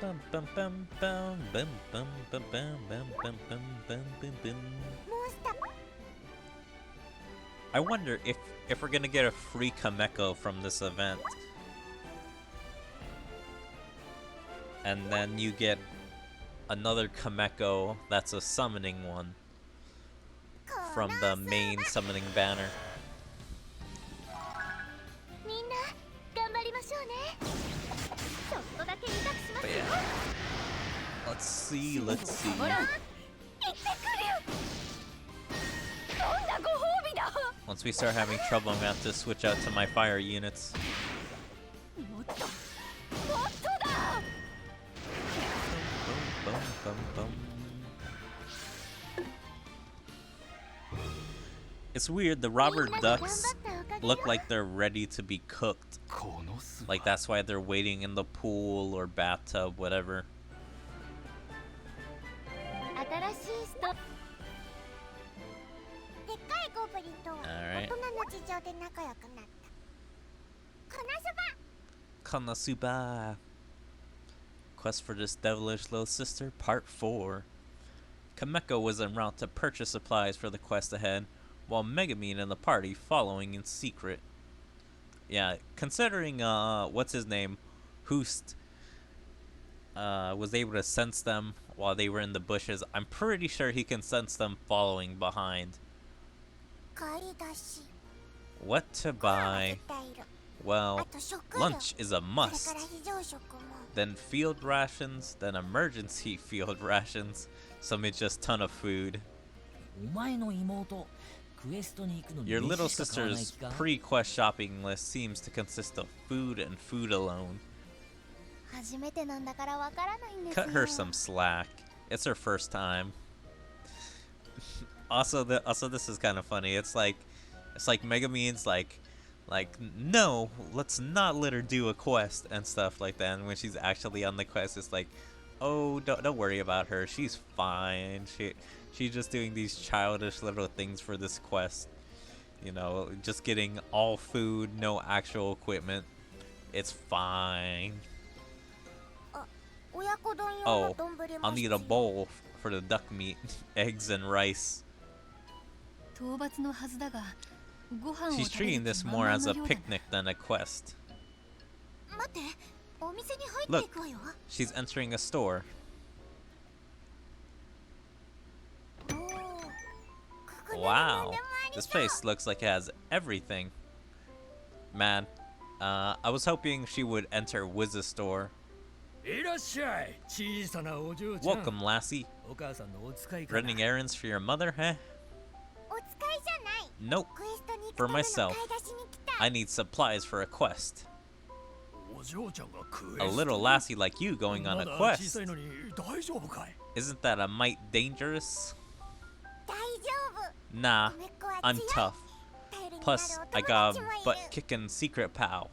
Bum, bum, bum, bum, bum, bum, bum, bum, bum, bum, bum, bum, bum, bum. I wonder if we're gonna get a free Kameko from this event. And then you get another Kameko that's a summoning one from the main summoning banner. But yeah. Let's see. Once we start having trouble, I'm gonna have to switch out to my fire units. It's weird, the rubber ducks look like they're ready to be cooked. Like that's why they're waiting in the pool or bathtub, whatever. Alright. KonoSuba. Quest for This Devilish Little Sister, Part 4. Kameko was en route to purchase supplies for the quest ahead, while Megumin and the party following in secret. Yeah, considering, what's his name? Hoost, was able to sense them while they were in the bushes, I'm pretty sure he can sense them following behind. What to buy? Well, lunch is a must. Then field rations, then emergency field rations. Some is just ton of food. Your little sister's pre-quest shopping list seems to consist of food and food alone. Cut her some slack. It's her first time. Also, this is kind of funny. It's like Megumin's like, no, let's not let her do a quest and stuff like that. And when she's actually on the quest, it's like, oh, don't worry about her. She's fine. She's just doing these childish little things for this quest. You know, just getting all food, no actual equipment. It's fine. Oh, I'll need a bowl for the duck meat, eggs and rice. She's treating this more as a picnic than a quest. Look, she's entering a store. Wow, this place looks like it has everything. Man, I was hoping she would enter Wiz's store. Welcome, lassie. Running errands for your mother, huh? Nope, for myself. I need supplies for a quest. A little lassie like you going on a quest. Isn't that a mite dangerous? Nah, I'm tough. Plus, I got a butt-kicking secret pal.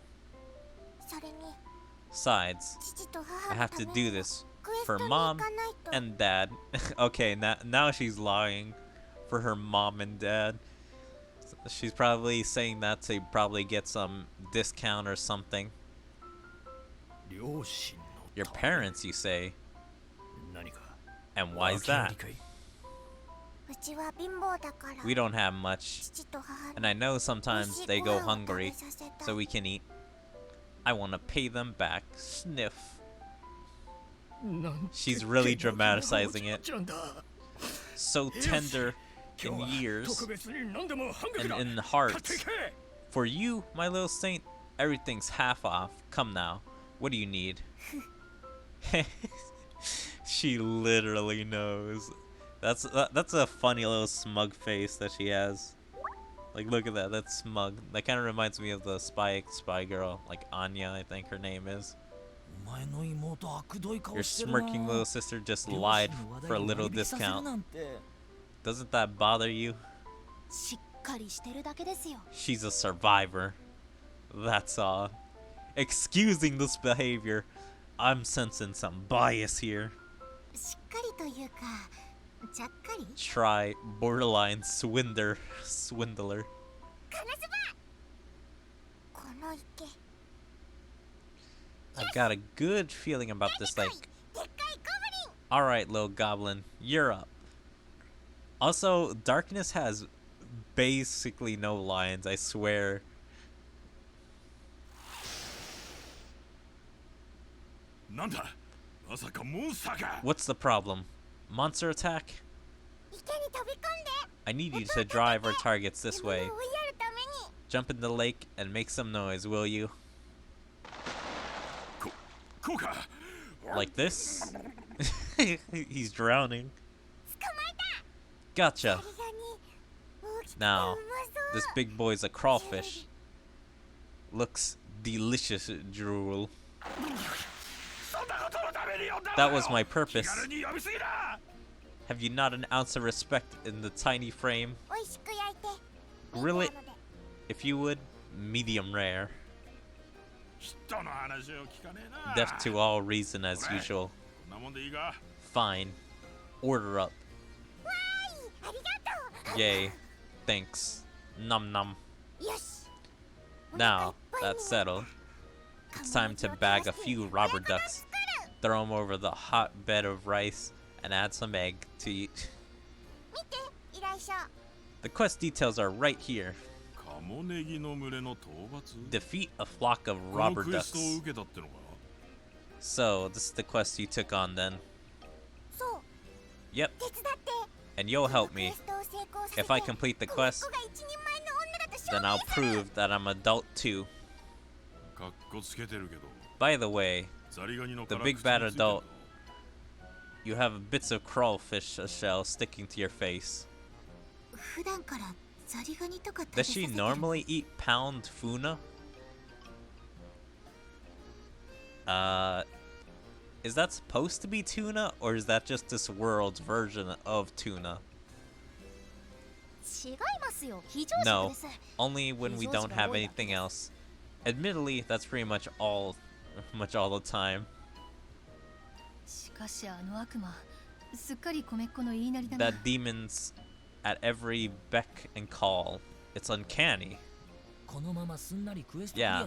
Besides, I have to do this for mom and dad. Okay, now she's lying for her mom and dad. She's probably saying that to probably get some discount or something. Your parents, you say? And why's that? We don't have much, and I know sometimes they go hungry, so we can eat. I want to pay them back. Sniff. She's really dramatizing it. So tender in years and in hearts. For you, my little saint, everything's half off. Come now, what do you need? She literally knows. That's a funny little smug face that she has. Like, look at that. That's smug. That kind of reminds me of the spy girl, like Anya, I think her name is. Your smirking little sister just lied for a little discount. Doesn't that bother you? She's a survivor. That's all. Excusing this behavior, I'm sensing some bias here. Try borderline swindler. I've got a good feeling about this, like... Alright, little goblin, you're up. Also, Darkness has basically no lines, I swear. What's the problem? Monster attack? I need you to drive our targets this way. Jump in the lake and make some noise, will you? Like this? He's drowning. Gotcha. Now, this big boy's a crawfish. Looks delicious, drool. That was my purpose. Have you not an ounce of respect in the tiny frame? Grill it, if you would, medium rare. Deaf to all reason as usual. Fine. Order up. Yay. Thanks. Num num. Now, that's settled. It's time to bag a few robber ducks. Throw them over the hot bed of rice and add some egg to eat. The quest details are right here. Defeat a flock of robber ducks. So, this is the quest you took on then. Yep. And you'll help me. If I complete the quest, then I'll prove that I'm adult too. By the way, the big bad adult, you have bits of crawfish shell sticking to your face. Does she normally eat pound tuna? Is that supposed to be tuna, or is that just this world's version of tuna? No, only when we don't have anything else. Admittedly, that's pretty much all the time. That demon's at every beck and call. It's uncanny. Yeah,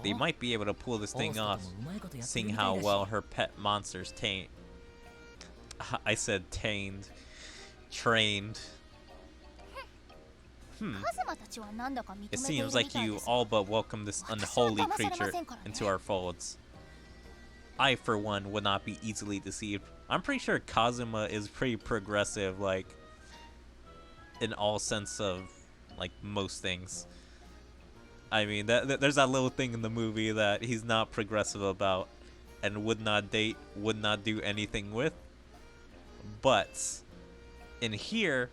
they might be able to pull this thing off, seeing how well her pet monsters I said tamed. Trained. It seems like you all but welcome this unholy creature into our folds. I, for one, would not be easily deceived. I'm pretty sure Kazuma is pretty progressive, like, in all sense of, like, most things. I mean, there's that little thing in the movie that he's not progressive about and would not date, would not do anything with. But in here,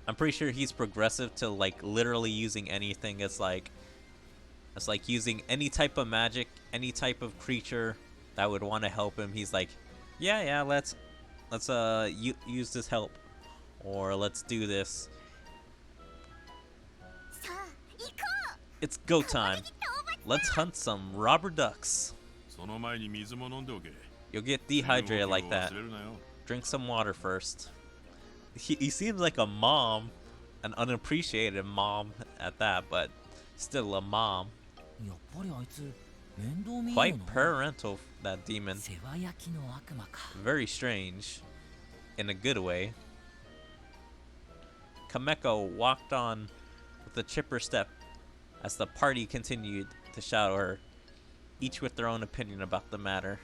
I'm pretty sure he's progressive to, like, literally using anything. It's like using any type of magic, any type of creature that would want to help him. He's like, yeah, let's use this help, or let's do this. It's go time. Let's hunt some robber ducks. You'll get dehydrated like that. Drink some water first. He seems like a mom, an unappreciated mom at that, but still a mom. Quite parental, that demon. Very strange, in a good way. Kameko walked on with a chipper step as the party continued to shadow her, each with their own opinion about the matter.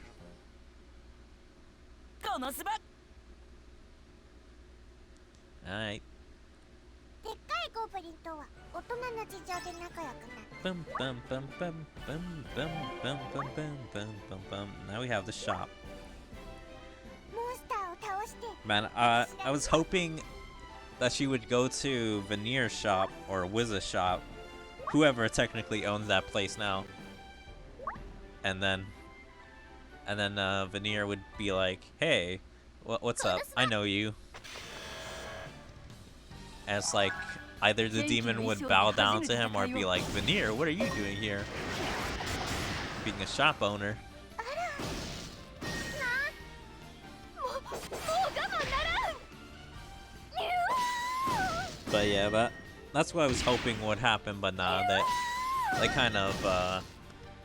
Alright. Now we have the shop. Man, I was hoping that she would go to Veneer's shop or Wiz's shop, whoever technically owns that place now, and then Veneer would be like, "Hey, what's up? I know you." And it's like, either the demon would bow down to him or be like, "Veneer, what are you doing here?" Being a shop owner. But yeah, that's what I was hoping would happen, but nah, they kind of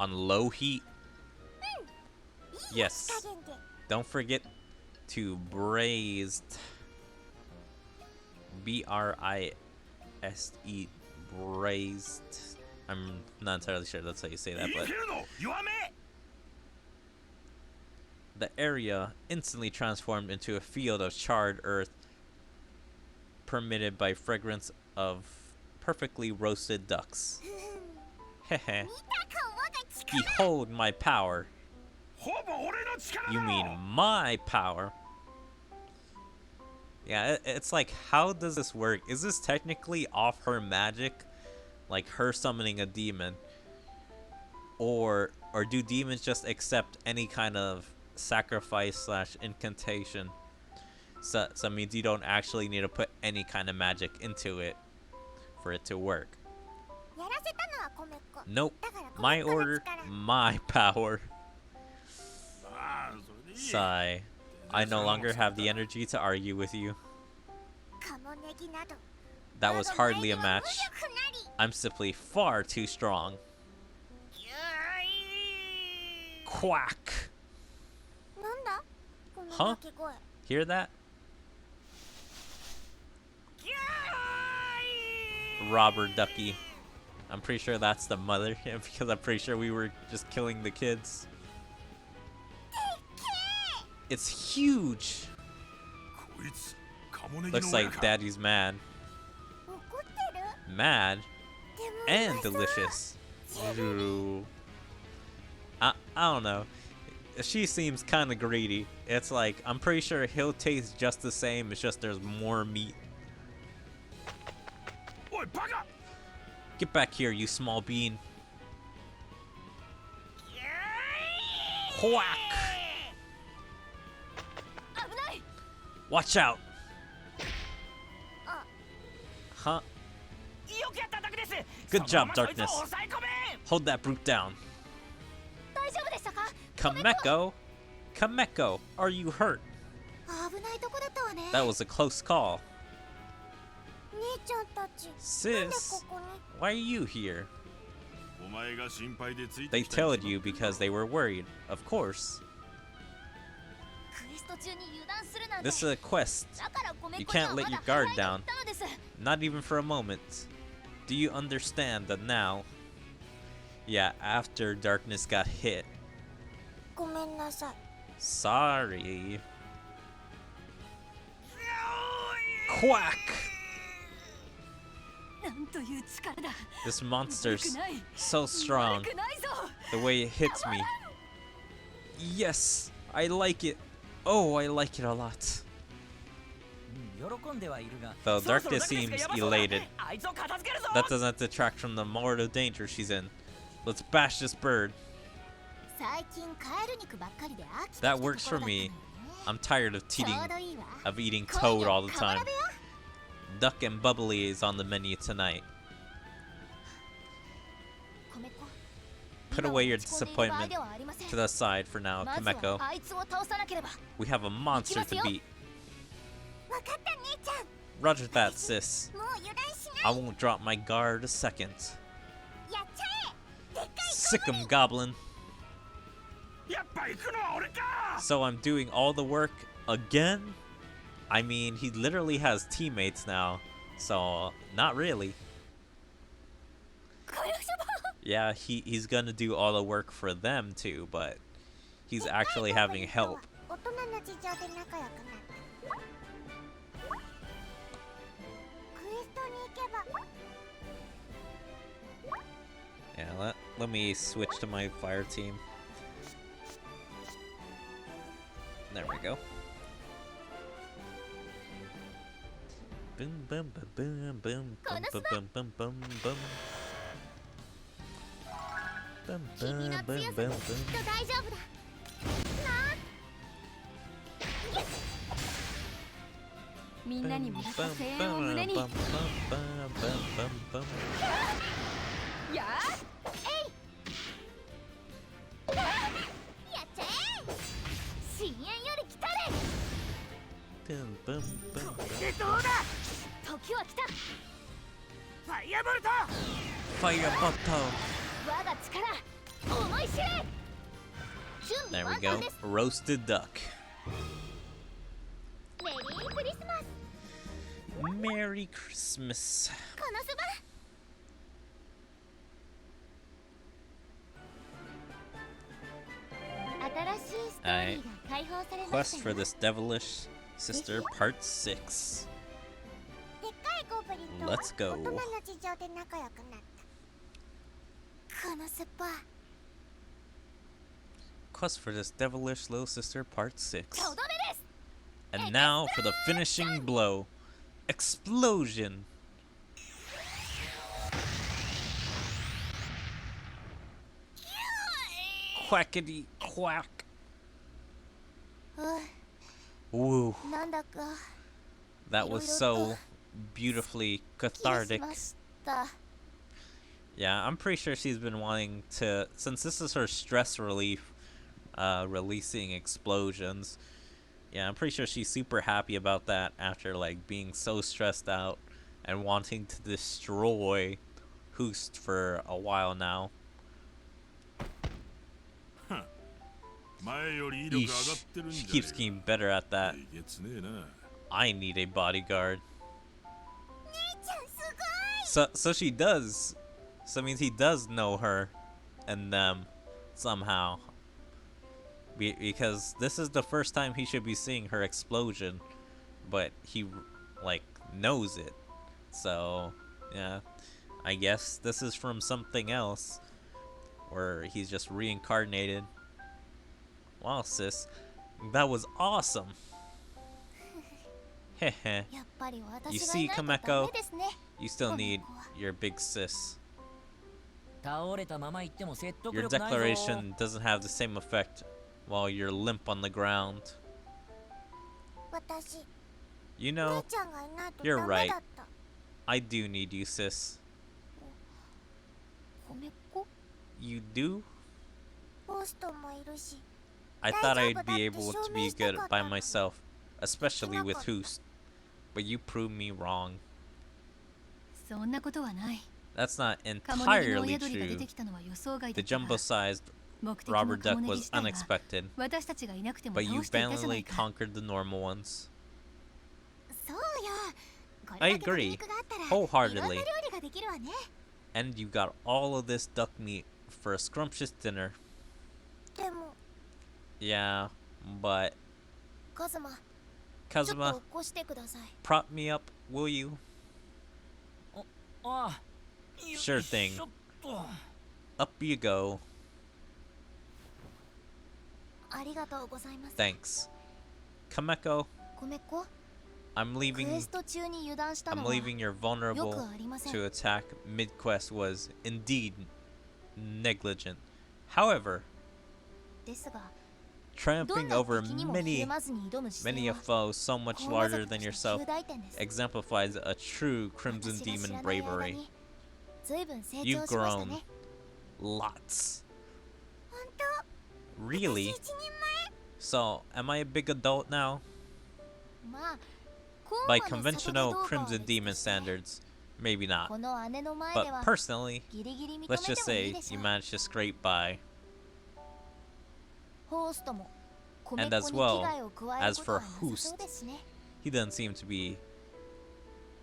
on low heat. Yes. Don't forget to braised. B-R-I-S-E. Braised. I'm not entirely sure that's how you say that, but the area instantly transformed into a field of charred earth, permitted by fragrance of perfectly roasted ducks. Hehe. Behold my power. You mean my power? Yeah, it's like, how does this work? Is this technically off her magic? Like her summoning a demon? Or do demons just accept any kind of sacrifice / incantation? So it means you don't actually need to put any kind of magic into it for it to work. Nope. My order, my power. Sigh. I no longer have the energy to argue with you. That was hardly a match. I'm simply far too strong. Quack. Huh? Hear that? Robber Ducky. I'm pretty sure that's the mother, because I'm pretty sure we were just killing the kids. It's huge. Looks like Daddy's mad. Mad and delicious. I don't know. She seems kind of greedy. It's like, I'm pretty sure he'll taste just the same. It's just there's more meat. Get back here, you small bean. Whack! Watch out! Huh? Good job, Darkness. Hold that brute down. Kameko? Kameko, are you hurt? That was a close call. Sis, why are you here? They tailed you because they were worried, of course. This is a quest. You can't let your guard down. Not even for a moment. Do you understand that now? Yeah, after Darkness got hit. Sorry. Quack! This monster's so strong. The way it hits me. Yes, I like it. Oh, I like it a lot. Though Darkness seems elated, that doesn't detract from the mortal danger she's in. Let's bash this bird. That works for me. I'm tired of eating toad all the time. Duck and bubbly is on the menu tonight. Put away your disappointment to the side for now, Kameko. We have a monster to beat. Roger that, sis. I won't drop my guard a second. Sick 'em, Goblin. So I'm doing all the work again? I mean, he literally has teammates now, so not really. Yeah, he's gonna do all the work for them too, but he's actually having help. Yeah, let me switch to my fire team. There we go. Boom, boom, boom, boom, boom, boom, boom, boom, boom, boom. Boom, boom, boom, boom, boom. Fire Boto! There we go. Roasted duck. メリークリスマス Merry Christmas. このそば新しいストーリーが解放されま Quest した for よ This Devilish Sister Part 6. でっかいゴブリンと Let's go. 大人の事情で仲良くなったこのスパ Quest for This Devilish Little Sister Part 6. とどめです And now for the finishing blow. Explosion. Quackity quack. う Woo. なんだか That was so beautifully 気がし cathartic. ました Yeah, I'm pretty sure she's been wanting to, since this is her stress relief, releasing explosions. Yeah, I'm pretty sure she's super happy about that after like being so stressed out and wanting to destroy Hoost for a while now. 前より威力上がっ Yeesh. てるんじ She ゃね keeps え getting better at か that. えげつねえな I need a bodyguard. ちゃんすごい So she does. So it means he does know her and them somehow. Because this is the first time he should be seeing her explosion, but he like knows it. So yeah, I guess this is from something else, where he's just reincarnated. Wow, sis, that was awesome. Hehe. やっぱり You 私が see, いないと Kameko, ダメですね you still need your big sis. 倒れたまま行っても説得 Your 力ないぞ declaration doesn't have the same effect while you're limp on the ground. 私 You 姉 know, ちゃんがいないと you're ダメ right. だった I do need you, sis. 米粉 You do? ホーストもいるし I thought I'd be able to be good by myself, especially with Hoost. But you proved me wrong. そんなことはない。 That's not カモネギの entirely 親鳥が出 true. てきたのは予想外 The だったが jumbo-sized 目的の robber カ duck モネギ was 自体は unexpected, 私たちがいなくても but you 倒していたじゃな valiantly いか。 conquered the normal ones. そうよこ I れだけ agree 鶏肉があったら wholeheartedly. いろんな料理ができるわね And you got all of this duck meat for a scrumptious dinner. でも Yeah, but カズマちょっと Kazuma, 起こしてください prop me up, will you? ああ Sure thing. ちょっと Up you go. ありがとうございます Thanks. Kameko, 米粉 I'm ク leaving エスト中に油断した I'm のは leaving you're よ vulnerable くありません to attack mid-quest was indeed negligent. However, ですがどん triumphing な over 敵にもひ many るまずに挑む姿 many 勢 a は foe so much こうわざ larger と than した yourself 重大点です exemplifies a true Crimson 私が知 Demon らない間 bravery. に随分成 You've 長しました grown ね lots. 本当 Really? 私一人 So, am I a big adult now? 前まあコー By マのサタデ conventional ー動画は Crimson 別と Demon して standards, maybe not. この姉の前で But は personally, ギリギリ認め let's て just もいい say でしょ you う managed to scrape by. ホーストも米 And 粉 as に危 well, 害を加える as ことは for なさそうですね He doesn't seem to be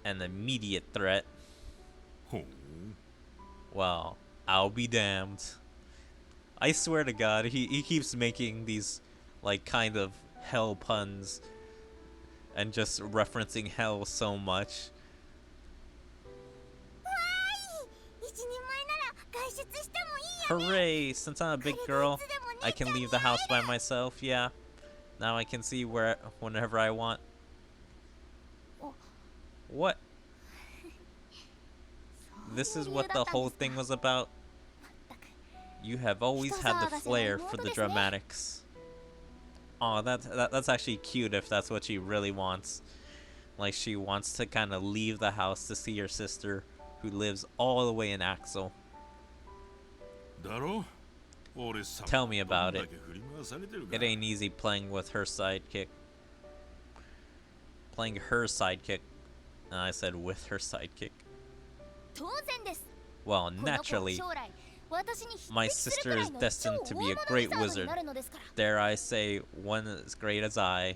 an immediate threat. ほう Well, I'll be damned. I swear to God, he keeps making these, like, kind of hell puns and just referencing hell so much. わーい一人前なら外出してもいいよ Hooray! Since I'm a big girl, I can leave the house by myself, yeah. Now I can see whenever I want. Oh. What? This is what the whole thing was about? You have always had the flair for the dramatics. Oh, that's actually cute if that's what she really wants. Like, she wants to kind of leave the house to see her sister, who lives all the way in Axel. だろ俺さ Tell me about どん it. だけ振り回されてるか It ain't easy playing with her sidekick. Playing her sidekick. I said with her sidekick. 当然です Well, この子は naturally, 将来 My sister is destined to be a great wizard. Dare I say, one as great as I.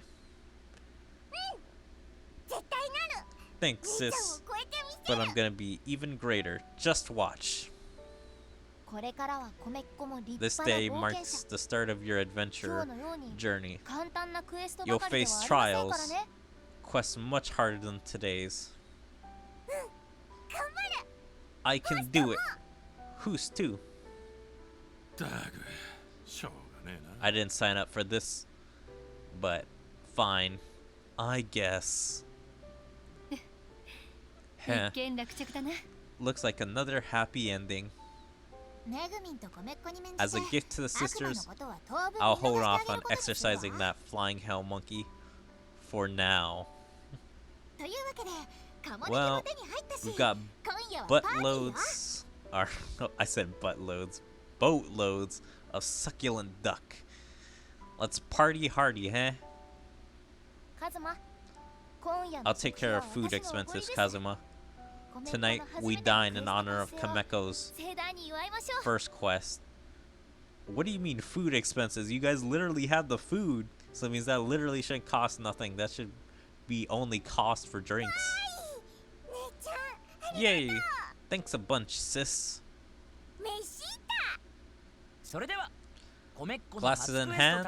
Thanks, sis. But I'm gonna be even greater. Just watch. This day marks the start of your adventure journey. You'll face trials, quests much harder than today's. I can do it. Who's too? だぐしょうがねえな I didn't sign up for this, but fine, I guess. Heh. 一件落着だな。 Looks like another happy ending. As a gift to the sisters, I'll hold off on exercising that flying hell monkey for now. Well, we've got buttloads, or I said buttloads, boatloads of succulent duck. Let's party hardy, huh? I'll take care of food expenses, Kazuma. Tonight, we dine in honor of Kameko's first quest. What do you mean food expenses? You guys literally have the food. So it means that literally shouldn't cost nothing. That should be only cost for drinks. Yay! Thanks a bunch, sis. Glasses in hand.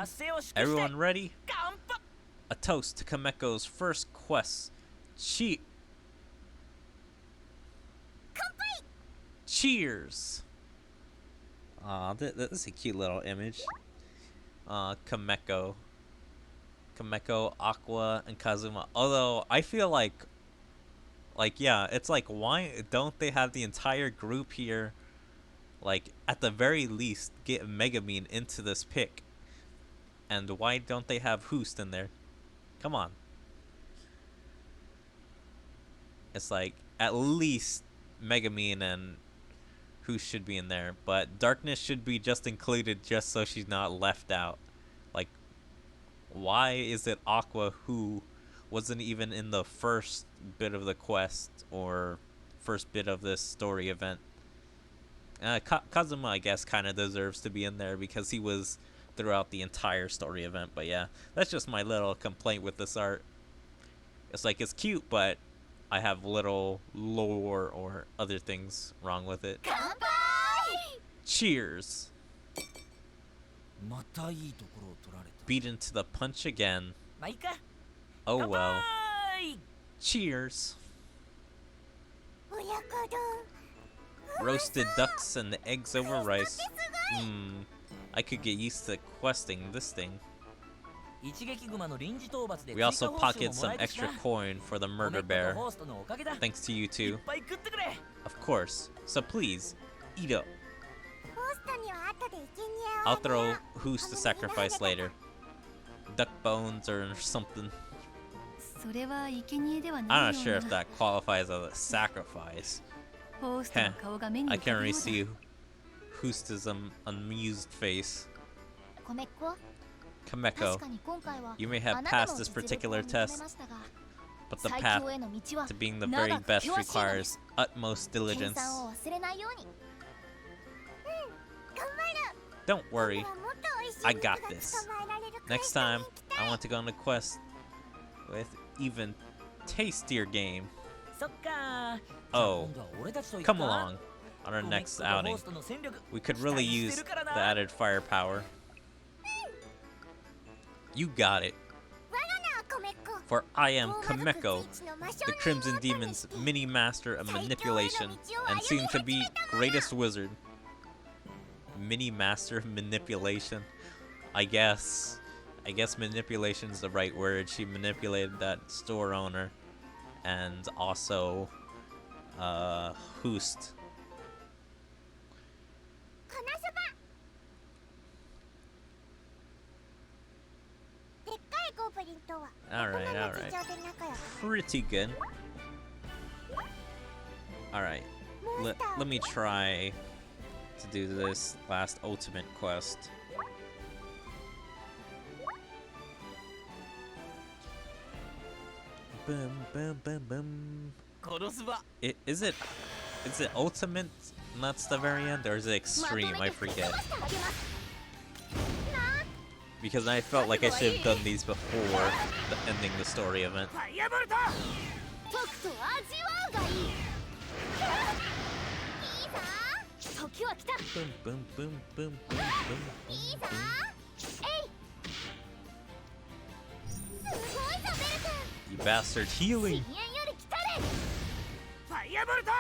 Everyone ready? A toast to Kameko's first quest. Cheers! Aw, this is a cute little image. Kameko, Aqua, and Kazuma. Although, I feel like, yeah, it's like, why don't they have the entire group here? Like, at the very least, get Megumin into this pick. And why don't they have Hoost in there? Come on. It's like, at least Megumin and Hoost should be in there. But Darkness should be just included just so she's not left out. Like, why is it Aqua who wasn't even in the first bit of the quest or first bit of this story event? Kazuma, I guess, kind of deserves to be in there because he was throughout the entire story event. But yeah, that's just my little complaint with this art. It's like, it's cute, but I have little lore or other things wrong with it. Cheers! Beaten to the punch again. Oh well. Cheers! Roasted ducks and eggs over rice. I could get used to questing this thing. We also pocketed some extra coin for the murder bear. Thanks to you two. Of course. So please, eat up. I'll throw Hoost to sacrifice later. Duck bones or something. I'm not sure if that qualifies as a sacrifice. Heh. I can already see Hoost's amused face. Kameko, you may have passed this particular test, but the path to being the very best requires utmost diligence. Don't worry, I got this. Next time, I want to go on a quest with even tastier game. Oh, come along on our next outing. We could really use the added firepower. You got it. For I am Kameko, the Crimson Demon's mini-master of manipulation, and soon to be greatest wizard. Mini-master of manipulation? I guess manipulation is the right word. She manipulated that store owner. And also, Hoost. Alright. Pretty good. Alright. Let me try to do this last ultimate quest. Boom, boom, boom, boom. Is it ultimate And that's the very end, or is it extreme? I forget. Because I felt like I should have done these before ending the story event. とくと味わうがいい。いいさ。時は来た。 Boom, boom, boom, boom, boom, boom, いい boom, さ。 boom. えい。すごいぞベル君。 You bastard healing! 深淵より来たれ。ファイアボルト。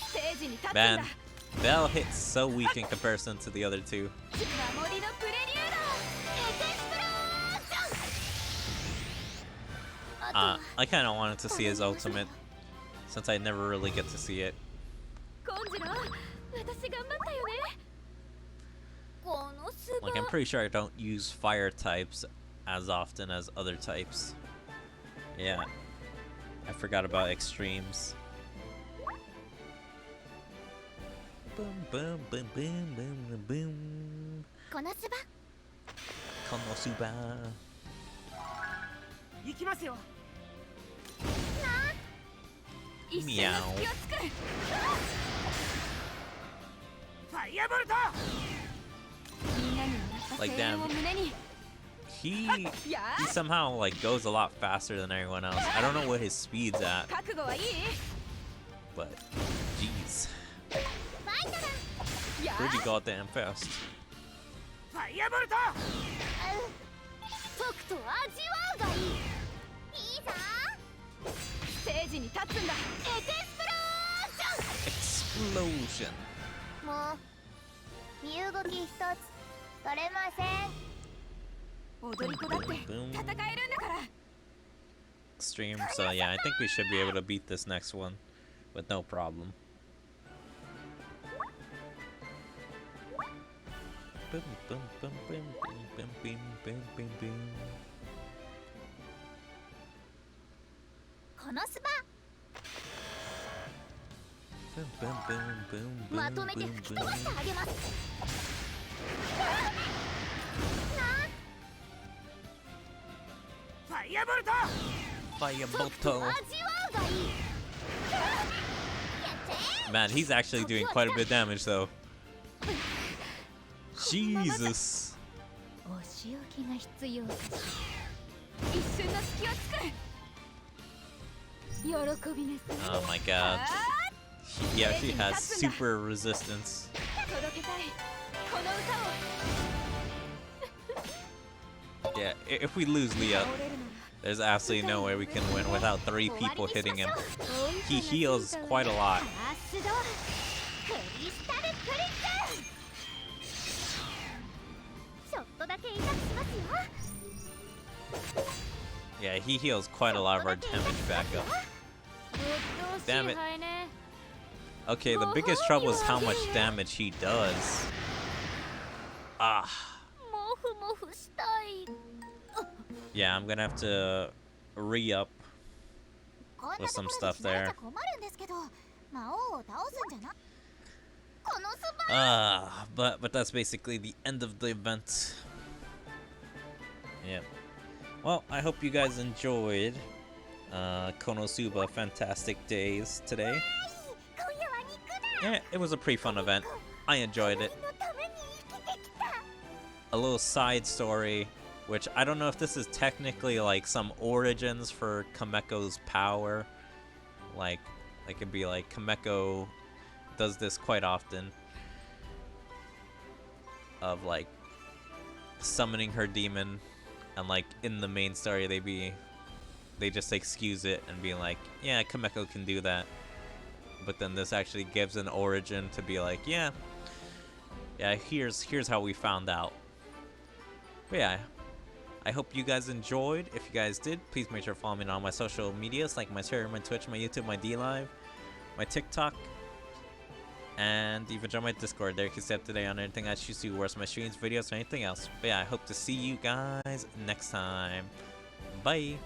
ステージに立つんだ。 Man, Bell hits so weak in comparison to the other two. 守りのプレリュード。エクスプロージョン。I kind of wanted to see his ultimate, since I never really get to see it. コンジロ、私頑張ったよね。このスバ。 Like, I'm pretty sure I don't use fire types as often as other types. Yeah, I forgot about extremes. Boom, boom, boom, boom, boom, boom. このスバ。 KonoSuba. 行きますよ。一瞬の隙を作る。ファイアボルト。みんなにもらった声 Like, 援 damn. を胸に。 He somehow like goes a lot faster than everyone else. I don't know what his speed's at, 覚悟はいい？ but jeez, ファイトだ。や pretty goddamn fast. ファイアボルト。とくと味わうがいい。いいさ。ステージに立つんだ。エクスプロージョン。 Explosion. もう身動き一つ取れません。踊り子だって戦えるんだから。 Extreme. So yeah, I think we should be able to beat this next one with no problem. Boom, boom, boom, boom, boom, boom, boom, boom, boom. このスバ。 Boom, boom, boom, boom, ま boom, とめて boom, 吹き飛ばして boom. あげます。ファイアボルト。 Firebolto. 味わうがいい。やっちゃえ。 Man, he's actually doing quite a bit of damage though. Jesus. お仕置きが必要かしら。一瞬の隙を作る。喜びです。 Oh my god. He actually has super resistance. 届けたい。この歌を。 Yeah, if we lose Leah, 折れるなら。 there's absolutely no way we can win without 3 people hitting him. He heals quite a lot. クリスタルプリンス。ちょっとだけ痛くしますよ。 Yeah, he heals quite a lot of our damage back up. Damn it. Okay, the biggest trouble is how much damage he does. Ah. モフモフしたい。 Yeah, I'm gonna have to re-up こんな with と some ころ stuff で死なれ there. ちゃ困るんですけど、魔王を倒すんじゃな。このスバ。 But that's basically the end of the event. Yep. Well, I hope you guys enjoyed KonoSuba Fantastic Days today. 今夜は肉だ。 Yeah, it was a pretty fun event. I enjoyed it. みんなのために生きてきた。 A little side story, which I don't know if this is technically like some origins for Kameko's power. Like, it could be like Kameko does this quite often. Of like summoning her demon, and like in the main story they just excuse it and be like, yeah, Kameko can do that. But then this actually gives an origin to be like, yeah, here's how we found out. But yeah, I hope you guys enjoyed. If you guys did, please make sure to follow me on all my social medias, like my Twitter, my Twitch, my YouTube, my DLive, my TikTok, and even join my Discord. There you can stay up to date on anything I choose to, worse my streams, videos, or anything else. But yeah, I hope to see you guys next time. Bye!